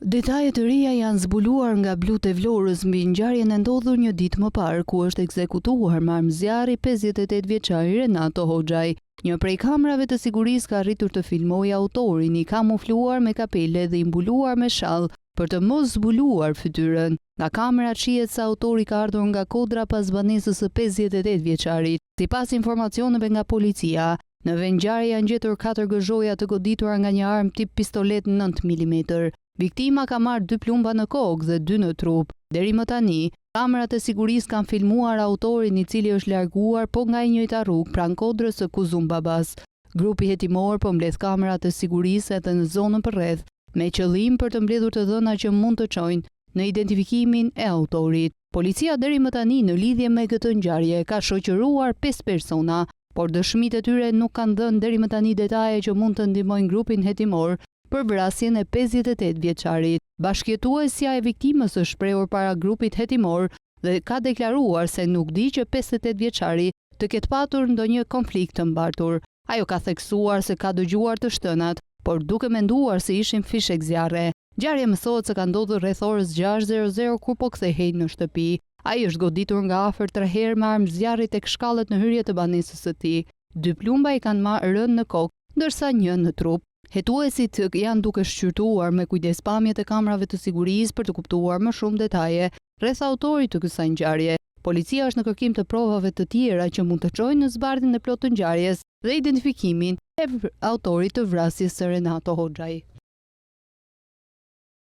Detajet të reja janë zbuluar nga Blut e Vlorës mbi ngjarjen e ndodhur një ditë më parë ku është ekzekutuar me armë zjarri 58 vjeçari Renato Hoxhaj. Një prej kamerave të sigurisë ka arritur të filmojë autorin i kamufluar me kapele dhe i mbuluar me shall për të mos zbuluar fytyrën. Nga kamerat shihet se autori ka ardhur nga Kodra pas banesës së 58 vjeçarit. Sipas informacioneve nga policia, në vend ngjarje janë gjetur 4 gëzhoja të goditura nga një armë tip pistolet 9 mm. Viktima ka marrë 2 plumba në kokë dhe 2 në trup. Deri më tani, kamerat e sigurisë kanë filmuar autorin i cili është larguar po nga e njëjta rrugë pranë Kodrës së Kuzumbabas. Grupi hetimor po mbledh kamerat e sigurisë edhe në zonën përreth me qëllim për të mbledhur të dhëna që mund të çojnë në identifikimin e autorit. Policia deri më tani në lidhje me këtë ngjarje ka shoqëruar 5 persona, por dëshmitë e tyre nuk kanë dhënë deri më tani detaje që mund të ndihmojnë grupin hetimor për vrasjen e 58 vjeçarit. Bashkëjetuesja e viktimës është shprehur para grupit hetimor dhe ka deklaruar se nuk di që 58 vjeçari të ketë patur ndonjë konflikt të mbartur. Ajo ka theksuar se ka dëgjuar të shtënat, por duke menduar se ishin fishek zjarre. Ngjarja mësohet se ka ndodhur rreth orës 6:00 kur po kthehej në shtëpi. Ai është goditur nga afër 3 herë me armë zjarri tek shkallët në hyrje të banesës së tij. 2 plumba i kanë marrë rënë në kokë, ndërsa një në trup. Hetuesit janë duke shqyrtuar me kujdes pamjet e kamerave të sigurisë për të kuptuar më shumë detaje rreth autorit të kësaj ngjarje. Policia është në kërkim të provave të tjera që mund të çojnë në zbardhjen e plotë të ngjarjes dhe identifikimin e autorit të vrasjes së Renato Hoxhaj.